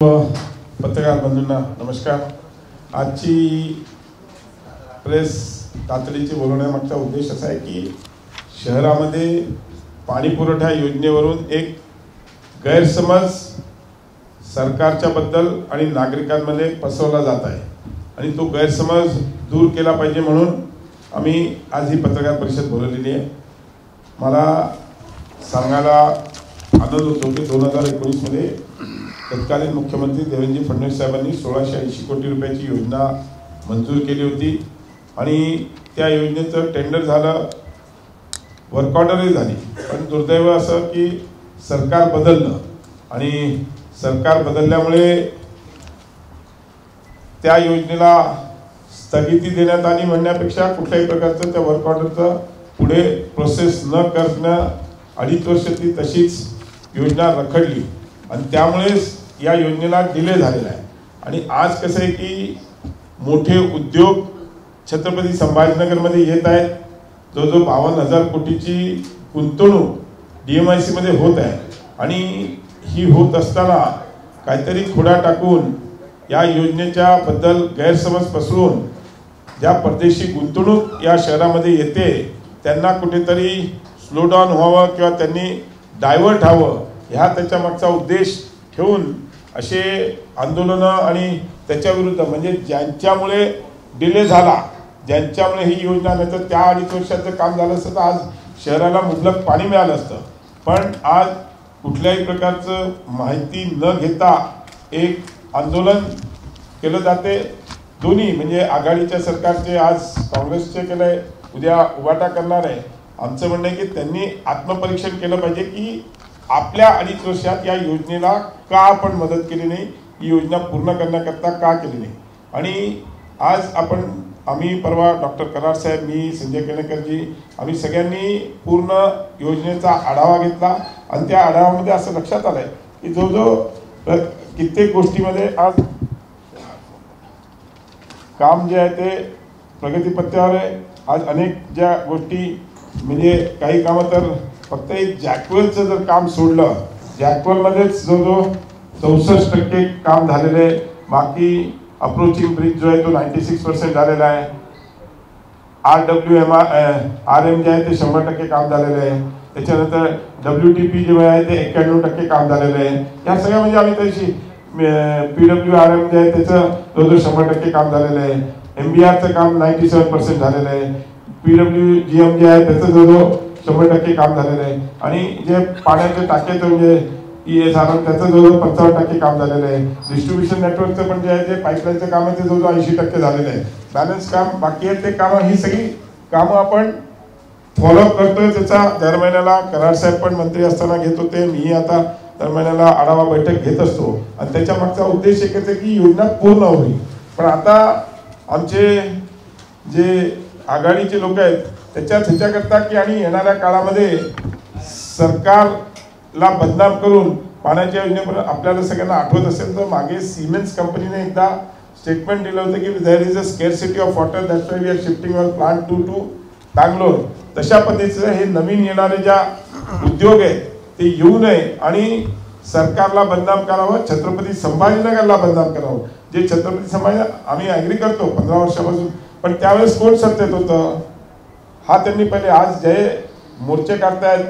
पत्रकार बंधूंना नमस्कार। आजची प्रेस तातडीची बोलवण्यामागचा उद्देश असा आहे की शहरामध्ये पाणी पुरवठा योजनेवरून एक गैरसमज सरकारच्या बद्दल आणि नागरिकांमध्ये पसरवला जात आहे आणि तो गैरसमज दूर केला पाहिजे म्हणून आम्ही आज ही पत्रकार परिषद बोलवलेली आहे। मला सांगायला आनंद होतो की 2019 मध्ये तत्कालीन मुख्यमंत्री देवेंद्र फडणवीस साहेबांनी 1680 कोटी रुपयाची योजना मंजूर केली होती आणि त्या योजनेचं टेंडर झालं, वर्क ऑर्डरही झाली। पण दुर्दैव असं की सरकार बदललं आणि सरकार बदलल्यामुळे त्या योजनेला स्थगिती देण्यात आली म्हणण्यापेक्षा कुठल्याही प्रकारचं त्या वर्क ऑर्डरचं पुढे प्रोसेस न करणं 2.5 वर्ष ती तशीच योजना रखडली आणि त्यामुळेच या योजनेला डिले झालेला आहे। आणि आज कसं आहे की मोठे उद्योग छत्रपती संभाजीनगरमध्ये येत आहेत। जो 52,000 कोटीची गुंतवणूक DMIC मध्ये होत आहे आणि ही होत असताना काहीतरी खोडा टाकून या योजनेच्या बद्दल गैरसमज पसरवून ज्या परदेशी गुंतवणूक या शहरामध्ये येते त्यांना कुठेतरी स्लो डाऊन व्हावं किंवा त्यांनी डायव्हर्ट व्हावं ह्या त्याच्या मागचा उद्देश ठेवून असे आंदोलनं आणि त्याच्या विरुद्ध म्हणजे ज्यांच्यामुळे डिले झाला, ज्यांच्यामुळे ही योजना नाही तर त्या 2.5 वर्षाचं काम झालं असतं तर आज शहराला मुबलक पाणी मिळालं असतं। पण आज कुठल्याही प्रकारचं माहिती न घेता एक आंदोलन केलं जाते। दोन्ही म्हणजे आघाडीच्या सरकारचे आज काँग्रेसचे केलंय, उद्या उभाटा करणार आहे। आमचं म्हणणं आहे की त्यांनी आत्मपरीक्षण केलं पाहिजे की आपल्या 2.5 वर्षात या योजनेला का आपण मदत केली नाही, ही योजना पूर्ण करण्याकरता का केली नाही। आणि आज आम्ही परवा डॉक्टर कराड साहेब, मी, संजय केणेकरजी, आम्ही सगळ्यांनी पूर्ण योजनेचा आढावा घेतला आणि त्या आढाव्यामध्ये असं लक्षात आलंय की जो कित्येक गोष्टीमध्ये आज काम जे आहे ते प्रगतीपथावर आहे। आज अनेक ज्या गोष्टी म्हणजे काही कामं तर फक्त एक जॅकवेलचं जर काम सोडलं, जॅकवेलमध्येच जो 64% काम झालेलं आहे। बाकी अप्रोचिंग ब्रिज जो आहे तो 96% झालेला आहे। RM जे आहे ते 100% काम झालेलं आहे। त्याच्यानंतर WTP जे आहे ते 91% काम झालेलं आहे। या सगळ्या म्हणजे आम्ही तशी PWRM जे आहे त्याचं जवळजवळ 100% काम झालेलं आहे। MBRचं काम 97% झालेलं आहे। PWGM जे आहे त्याचं जवळजवळ 100% काम झालेलं आहे आणि जे पाण्याचे टाक्याचं म्हणजे ESRM त्याचं जवळजवळ 55% काम झालेलं आहे। डिस्ट्रीब्युशन नेटवर्कचं पण जे आहे ते पाईपलाईनचं काम आहे ते जवळजवळ 80% झालेलं आहे। बॅलन्स काम बाकी आहे ते कामं, ही सगळी कामं आपण फॉलोअप करतोय। त्याचा दर महिन्याला कराड साहेब पण मंत्री असताना घेत होते, मी आता दर महिन्याला आढावा बैठक घेत असतो आणि त्याच्या मागचा उद्देश एकच आहे की योजना पूर्ण होईल। पण आता आमचे जे आघाडीचे लोक आहेत ह्याच्याकरता की आणि येणाऱ्या काळामध्ये सरकारला बदनाम करून पाण्याच्या योजनेपर्यंत आपल्याला सगळ्यांना आठवत असेल तर मागे सिमेंट्स कंपनीने एकदा स्टेटमेंट दिलं होतं की there is a scarcity of water, that's why we are shifting our plant to Bangalore. तशा पद्धतीचं हे नवीन येणारे ज्या उद्योग आहेत ते येऊ नये आणि सरकारला बदनाम करावं, छत्रपती संभाजीनगरला बदनाम करावं। जे छत्रपती संभाजी आम्ही ॲग्री करतो 15 वर्षापासून, पण त्यावेळेस कोण सत्तेत होतं हा त्यांनी पहिले, आज जे मोर्चे काढतायत,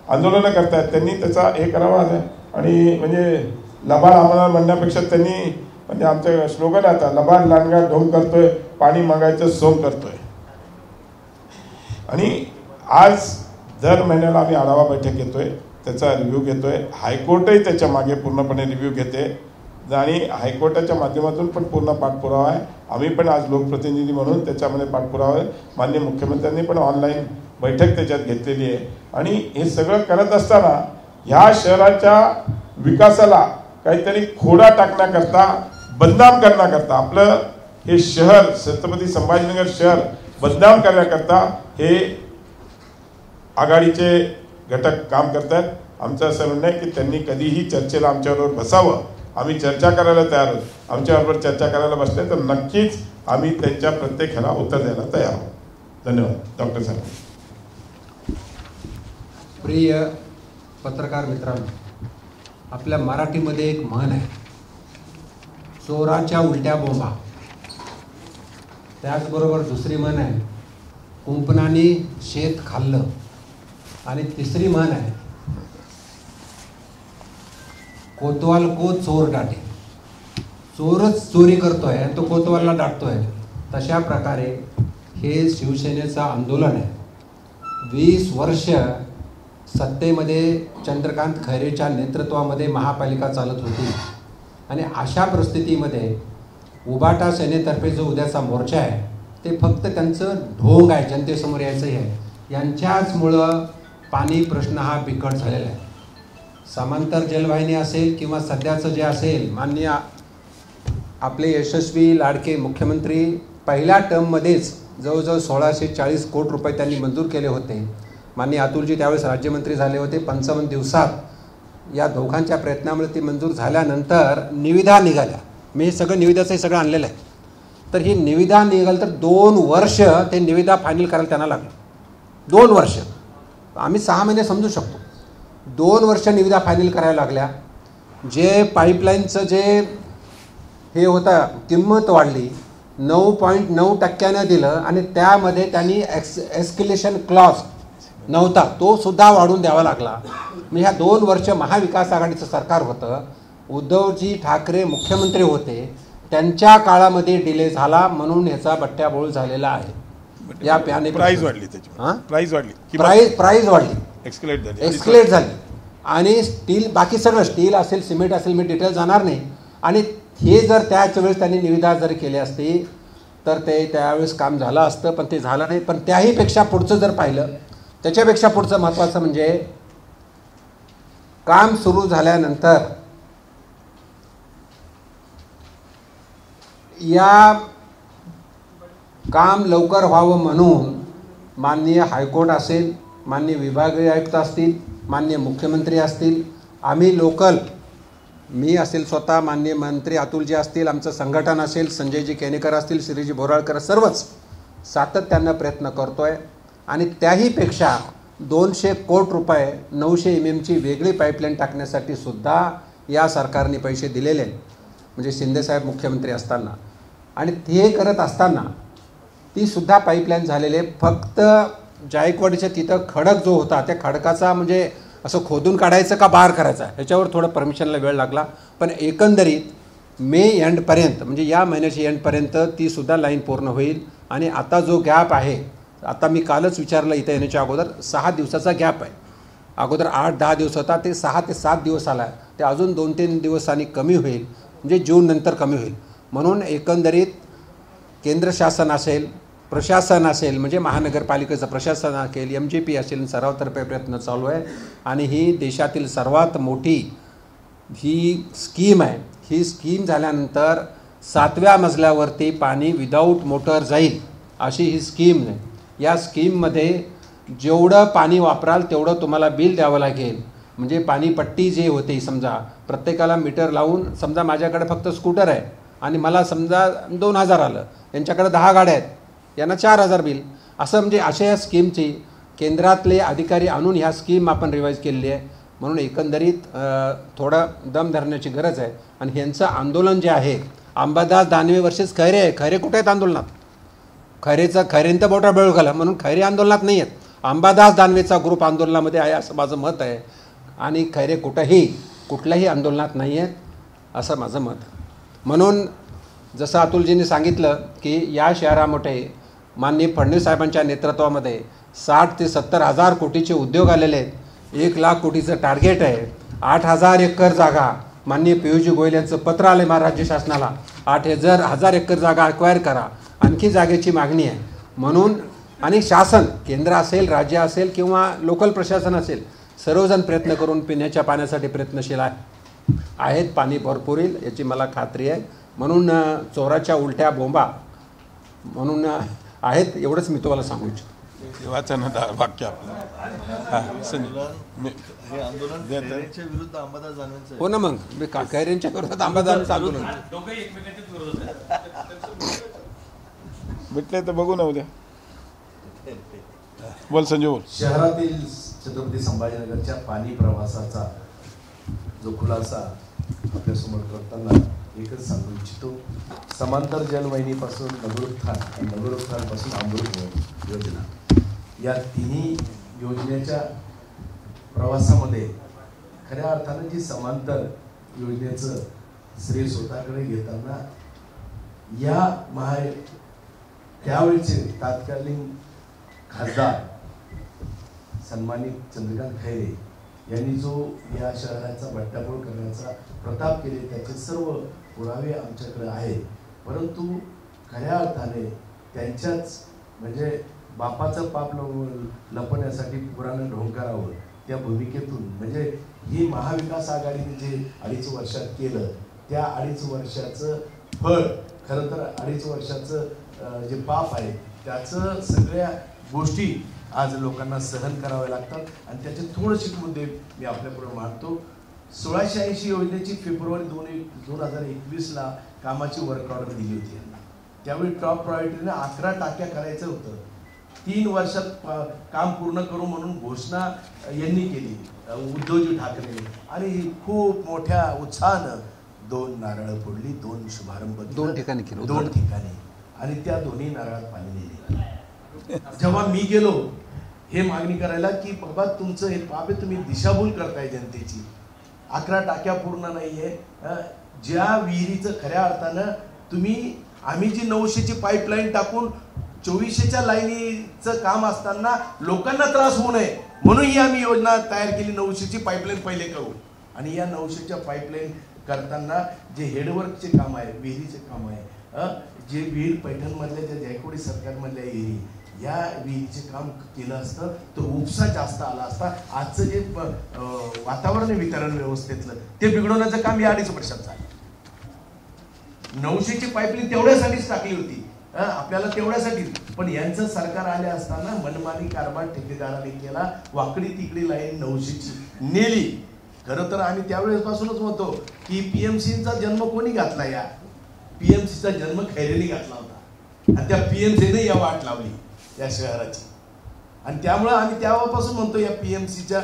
आंदोलनं करतायत, त्यांनी त्याचा हे करावा आणि म्हणजे लबाड आम्हाला म्हणण्यापेक्षा त्यांनी म्हणजे आमचं स्लोगन आहे आता, लबाड लांडगा ढोंग करतोय, पाणी मागायचं सोंग करतोय। आणि आज दर महिन्याला आम्ही आढावा बैठक घेतोय, त्याचा रिव्ह्यू घेतोय। हायकोर्टही त्याच्या मागे पूर्णपणे रिव्ह्यू घेते आणि हायकोर्टाच्या माध्यमातून पण पूर्ण पाठपुरावा आहे। आम्ही पण आज लोकप्रतिनिधी म्हणून त्याच्यामध्ये पाठपुरावा आहे। माननीय मुख्यमंत्र्यांनी पण ऑनलाईन बैठक त्याच्यात घेतलेली आहे आणि हे सगळं करत असताना ह्या शहराच्या विकासाला काहीतरी खोडा टाकण्याकरता, बदनाम करण्याकरता, आपलं हे शहर छत्रपती संभाजीनगर शहर बदनाम करण्याकरता हे आघाडीचे घटक काम करतात। आमचं असं म्हणणं आहे की त्यांनी कधीही चर्चेला आमच्याबरोबर बसावं, आम्ही चर्चा करायला तयार आहोत। आमच्याबरोबर चर्चा करायला बसले तर नक्कीच आम्ही त्यांच्या प्रत्येक ह्याला उत्तर द्यायला तयार आहोत। धन्यवाद डॉक्टर साहेब। प्रिय पत्रकार मित्रांनो, आपल्या मराठीमध्ये एक म्हण आहे, चोराच्या उलट्या बोंबा. त्याचबरोबर दुसरी म्हण आहे, कुंपणाने शेत खाल्लं. आणि तिसरी म्हण आहे, कोतवाल को चोर डाटे. चोरच चोरी करतोय आणि तो कोतवालला डाटतोय. तशा प्रकारे हे शिवसेनेचं आंदोलन आहे. 20 वर्ष सत्तेमध्ये चंद्रकांत खैरेच्या नेतृत्वामध्ये महापालिका चालत होती. आणि अशा परिस्थितीमध्ये उबाटा सेनेतर्फे जो उद्याचा मोर्चा आहे ते फक्त त्यांचं ढोंग आहे, जनतेसमोर यायचं आहे. यांच्याचमुळं पाणी प्रश्न हा बिकट झालेला आहे. समांतर जलवाहिनी असेल किंवा सध्याचं जे असेल, माननीय आपले यशस्वी लाडके मुख्यमंत्री पहिल्या टर्ममध्येच जवळजवळ 1640 कोटी रुपये त्यांनी मंजूर केले होते. माननीय अतुलजी त्यावेळेस राज्यमंत्री झाले होते. 55 दिवसात या दोघांच्या प्रयत्नामुळे ती मंजूर झाल्यानंतर निविदा निघाल्या. मी हे सगळं निविदाचंही सगळं आणलेलं आहे. तर ही निविदा निघाल तर 2 वर्ष ते निविदा फायनल करायला त्यांना लागलं. 2 वर्ष. आम्ही 6 महिने समजू शकतो. 2 वर्ष निविदा फायनल करायला लागल्या. जे पाईपलाईनचं जे हे होता किंमत वाढली, 9.9% दिलं आणि त्यामध्ये त्यांनी एस्केलेशन क्लॉज नव्हता, तो सुद्धा वाढून द्यावा लागला. म्हणजे ह्या 2 वर्ष महाविकास आघाडीचं सरकार होतं. उद्धवजी ठाकरे मुख्यमंत्री होते, त्यांच्या काळामध्ये डिले झाला म्हणून ह्याचा बट्ट्याबोळ झालेला आहे. या प्याने प्राइस वाढली, त्याची प्राइस वाढली, एक्सक्लेट झाली. आणि स्टील, बाकी सगळं स्टील असेल, सिमेंट असेल, मी डिटेल जाणार नाही. आणि हे जर त्याच वेळेस त्यांनी निविदा जर केली असती तर ते त्यावेळेस काम झालं असतं, पण ते झालं नाही. पण त्याहीपेक्षा पुढचं जर पाहिलं, त्याच्यापेक्षा पुढचं महत्त्वाचं म्हणजे काम सुरू झाल्यानंतर या काम लवकर व्हावं म्हणून माननीय हायकोर्ट असेल, माननीय विभागीय आयुक्त असतील, माननीय मुख्यमंत्री असतील, आम्ही लोकल, मी असेल स्वतः, माननीय मंत्री अतुलजी असतील, आमचं संघटन असेल, संजयजी केनेकर असतील, श्रीजी बोराळकर, सर्वच सातत्यानं प्रयत्न करतोय. आणि त्याहीपेक्षा 200 कोटी रुपये 900 mm वेगळी पाईपलाईन टाकण्यासाठी सुद्धा या सरकारने पैसे दिलेले आहेत, म्हणजे शिंदेसाहेब मुख्यमंत्री असताना. आणि ते करत असताना ती सुद्धा पाईपलाईन झालेली आहे. फक्त जायकवाडीच्या तिथं खडक जो होता, त्या खडकाचा म्हणजे असं खोदून काढायचं का बाहेर करायचा, ह्याच्यावर थोडं परमिशनला वेळ लागला. पण एकंदरीत मे एंडपर्यंत, म्हणजे या महिन्याच्या एंडपर्यंत ती सुद्धा लाईन पूर्ण होईल. आणि आता जो गॅप आहे, आता मी कालच विचारलं इथं येण्याच्या अगोदर, 6 दिवसाचा गॅप आहे. अगोदर 8-10 दिवस होता, ते 6 ते 7 दिवस आला. ते अजून 2-3 दिवसांनी कमी होईल, म्हणजे जून नंतर कमी होईल. म्हणून एकंदरीत केंद्र शासन असेल, प्रशासन असेल, म्हणजे महानगरपालिकेचं प्रशासन असेल, MGP असेल, सर्वातर्फे प्रयत्न चालू आहे. आणि ही देशातील सर्वात मोठी ही स्कीम आहे. ही स्कीम झाल्यानंतर 7व्या मजल्यावरती पाणी विदाऊट मोटर जाईल, अशी ही स्कीम आहे. या स्कीममध्ये जेवढं पाणी वापराल तेवढं तुम्हाला बिल द्यावं लागेल. म्हणजे पाणीपट्टी जे होते, समजा प्रत्येकाला मीटर लावून, समजा माझ्याकडे फक्त स्कूटर आहे आणि मला समजा 2000 आलं, यांच्याकडे 10 गाड्या आहेत, यांना 4000 बिल, असं. म्हणजे अशा या स्कीमची केंद्रातले अधिकारी आणून ह्या स्कीम आपण रिवाईज केलेली आहे. म्हणून एकंदरीत थोडं दम धरण्याची गरज आहे. आणि ह्यांचं आंदोलन जे आहे, अंबादास दानवे वर्सेस खैरे आहे. खैरे कुठे आहेत आंदोलनात? खैरेंचं बोटा बेळू घाला म्हणून खैरे आंदोलनात नाही आहेत. अंबादास दानवेचा ग्रुप आंदोलनामध्ये आहे असं माझं मत आहे. आणि खैरे कुठल्याही आंदोलनात नाही आहेत असं माझं मत. म्हणून जसं अतुलजींनी सांगितलं की या शहरामध्ये माननीय फडणवीस साहेबांच्या नेतृत्वामध्ये 60 ते 70 हजार कोटीचे उद्योग आलेले आहेत. 1 लाख कोटीचं टार्गेट आहे. 8000 एकर जागा, माननीय पियुषजी गोयल यांचं पत्र आलं आहे महाराष्ट्र शासनाला, 8000 एकर जागा अक्वायर करा, आणखी जागेची मागणी आहे. म्हणून आणि शासन, केंद्र असेल, राज्य असेल किंवा लोकल प्रशासन असेल, सर्वजण प्रयत्न करून पिण्याच्या पाण्यासाठी प्रयत्नशील आहेत. पाणी भरपूर येईल याची मला खात्री आहे. म्हणून चोराच्या उलट्या बोंबा म्हणून आहेत, एवढंच मी तुम्हाला सांगू इच्छितो. वाक्य हो ना, मग खैरेंच्या विरुद्ध अंबादास आंदोलन भेटले तर बघू ना उद्या. बोल संजय, बोल. शहरातील छत्रपती संभाजीनगरच्या पाणी प्रवासाचा जो खुलासा आपल्यासमोर करताना एकच सांगू इच्छितो, समांतर जलवाहिनीपासून नगरोत्थान आणि नगरोत्थानपासून अमृत योजना या तिन्ही योजनेच्या प्रवासामध्ये खऱ्या अर्थानं जी समांतर योजनेचं श्रेय स्वतःकडे घेताना या त्यावेळेचे तत्कालीन खासदार सन्मानित चंद्रकांत खैरे यांनी जो या शहराचा बट्टाबोळ करण्याचा प्रताप केले त्याचे सर्व पुरावे आमच्याकडे आहेत. परंतु खऱ्या अर्थाने त्यांच्याच म्हणजे बापाचं पाप लपवण्यासाठी पुरानं ढोंकारावं त्या भूमिकेतून म्हणजे ही महाविकास आघाडीने जे 2.5 वर्षात केलं त्या 2.5 वर्षाचं फळ खरं तर 2.5 वर्षाचं जे पाप आहे त्याचं सगळ्या गोष्टी आज लोकांना सहन कराव्या लागतात. आणि त्याचे थोडेसे मुद्दे मी आपल्यापुढे मांडतो. 1680 योजनेची फेब्रुवारी 2021ला कामाची वर्क ऑर्डर दिली होती यांना. त्यावेळी टॉप प्रायोरिटीने 11 टाक्या करायचं होतं. 3 वर्षात काम पूर्ण करू म्हणून घोषणा यांनी केली उद्धवजी ठाकरे आणि खूप मोठ्या उत्साहानं 2 नारळ फोडली, 2 शुभारंभ 2 ठिकाणी केलं 2 ठिकाणी आणि त्या दोन्ही नारळात पाणी दिले. जेव्हा मी गेलो हे मागणी करायला की बाबा तुमचं हे पाप आहे, तुम्ही दिशाभूल करताय जनतेची. 11 टाक्या पूर्ण नाहीये. ज्या विहिरीचं खऱ्या अर्थानं आम्ही जी 900ची पाईपलाईन टाकून 2400च्या लाईनीचं काम असताना लोकांना त्रास होऊ नये म्हणून ही आम्ही योजना तयार केली. 900ची पाईपलाईन पहिले करू आणि या 900च्या पाईपलाईन करताना जे हेडवर्कचे काम आहे, विहिरीचे काम आहे, जे विहीर पैठणमधल्या ज्या जायकवाडी सरकारमधल्या विहिरी या विहिरीचे काम केलं असतं तर उपसा जास्त आला असता. आजचं जे वातावरण आहे वितरण व्यवस्थेतलं ते बिघडवण्याचं काम या 2.5 वर्षात झालं. 900ची पाईपलाईन तेवढ्यासाठीच टाकली होती आपल्याला तेवढ्यासाठी. पण यांचं सरकार आले असताना मनमानी कारभार ठेकेदाराने केला. वाकडी तिकडी लाईन 900ची नेली. खरं तर आम्ही त्यावेळेसपासूनच म्हणतो की पीएमसीचा जन्म कोणी घातला? या पीएमसीचा जन्म खैरेने घातला होता आणि त्या पीएमसीने या वाट लावली या शहराची. आणि त्यामुळं आम्ही तेव्हापासून म्हणतो या पीएमसीच्या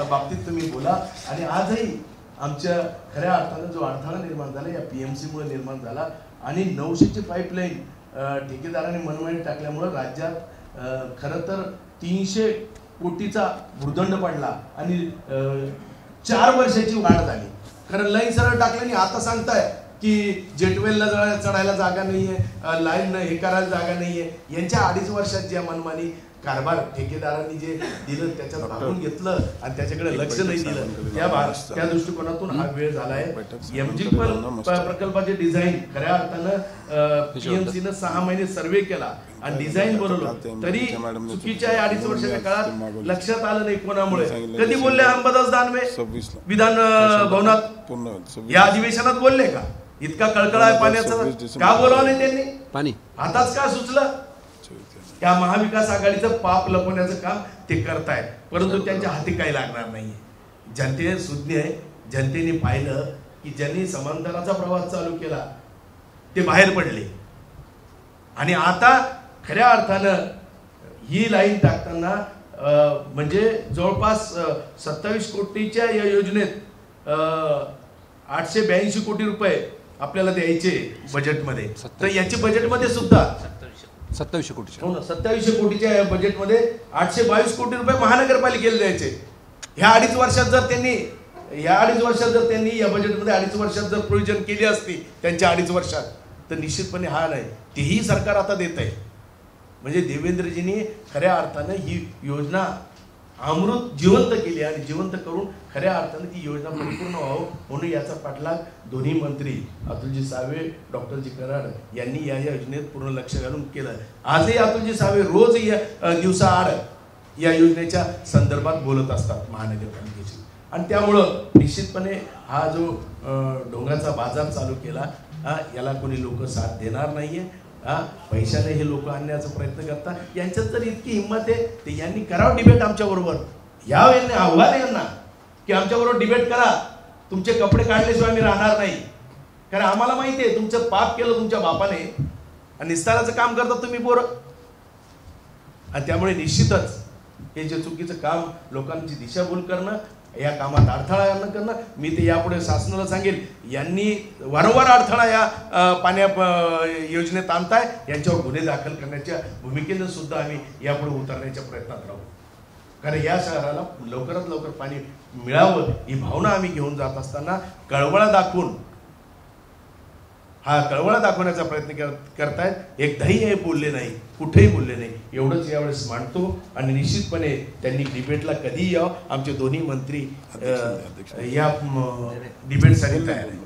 बाबतीत तुम्ही बोला. आणि आजही आमच्या खऱ्या अर्थानं जो अडथळा निर्माण झाला या पीएमसीमुळे निर्माण झाला. आणि 900ची पाईपलाईन ठेकेदाराने मनमानी टाकल्यामुळं राज्यात खरं तर 300 कोटीचा भूर्दंड पडला आणि 4 वर्षाची वाढ झाली. खरं लाईन सरळ टाकल्याने आता सांगताय की जेटवेलला चढायला जागा नाहीये, लाईन हे करायला जागा नाहीये. यांच्या 2.5 वर्षात ज्या मनमानी कारभार ठेकेदारांनी जे दिलं त्याच्यात भागून घेतलं आणि त्याच्याकडे लक्ष नाही दिलं त्या दृष्टिकोनातून हा वेळ झालाय. एमजीपल प्रकल्पाचे डिझाईन खऱ्या अर्थानं पीएमसीनं 6 महिने सर्वे केला आणि डिझाईन बनवलं तरी चुकीच्या 2.5 वर्षाच्या काळात लक्षात आलं नाही कोणामुळे. कधी बोलले अंबादास दानवे विधान भवनात या अधिवेशनात बोलले का? इतका कळकळा आहे पाण्याचा का बोलावं नाही त्यांनी? पाणी आताच का सुचलं? त्या महाविकास आघाडीचं पाप लपवण्याचं काम ते करतायत परंतु त्यांच्या हाती काही लागणार नाहीये. जनते सुज्ञ आहे. जनतेने पाहिलं की ज्यांनी समांतराचा प्रवास चालू केला ते बाहेर पडले आणि आता खऱ्या अर्थानं ही लाईन टाकताना म्हणजे जवळपास 27 कोटीच्या या योजनेत 882 कोटी रुपये आपल्याला द्यायचे बजेटमध्ये. तर याच्या बजेटमध्ये सुद्धा 27 कोटी 27 कोटीच्या बजेटमध्ये 822 कोटी रुपये महानगरपालिकेला द्यायचे. ह्या 2.5 वर्षात जर त्यांनी या बजेटमध्ये 2.5 वर्षात जर प्रोव्हिजन केली असती त्यांच्या 2.5 वर्षात तर निश्चितपणे हा नाही तेही सरकार आता देत आहे. म्हणजे देवेंद्रजींनी खऱ्या अर्थानं ही योजना अमृत जिवंत केली आणि जिवंत करून खऱ्या अर्थानं ती योजना परिपूर्ण व्हावं म्हणून याचा पाठलाग दोन्ही मंत्री अतुलजी सावे डॉक्टरजी कराड यांनी या योजनेत पूर्ण लक्ष घालून केलं. आजही अतुलजी सावे रोज या दिवसाआड या योजनेच्या संदर्भात बोलत असतात महानगरपालिकेची. आणि त्यामुळं निश्चितपणे हा जो डोंगराचा बाजार चालू केला याला कोणी लोक साथ देणार नाहीये. पैशाने हे लोक आणण्याचा प्रयत्न करतात. यांच्यात जर इतकी हिंमत आहे तर यांनी करावं डिबेट आमच्याबरोबर. यावेळी आव्हान आहे यांना की आमच्याबरोबर डिबेट करा. तुमचे कपडे काढल्याशिवाय आम्ही राहणार नाही. कारण आम्हाला माहिती आहे तुमचं पाप केलं तुमच्या बापाने आणि निस्ताराचं काम करतात तुम्ही पोरं. आणि त्यामुळे निश्चितच हे जे चुकीचं काम लोकांची दिशाभूल करणं या कामात अडथळा न करणं. मी ते यापुढे शासनाला सांगेल, यांनी वारंवार अडथळा या पाण्या योजनेत आणताय, यांच्यावर गुन्हे दाखल करण्याच्या भूमिकेनं सुद्धा आम्ही यापुढे उतरण्याच्या प्रयत्नात राहू. कारण या शहराला लवकरात लवकर पाणी मिळावं ही भावना आम्ही घेऊन जात असताना कळवळा दाखवण्याचा प्रयत्न करतायत. एकदाही हे बोलले नाही, कुठेही बोलले नाही, एवढंच यावेळेस मांडतो. आणि निश्चितपणे त्यांनी डिबेटला कधीही यावं. आमचे दोन्ही मंत्री या डिबेटसाठी तयार आहेत.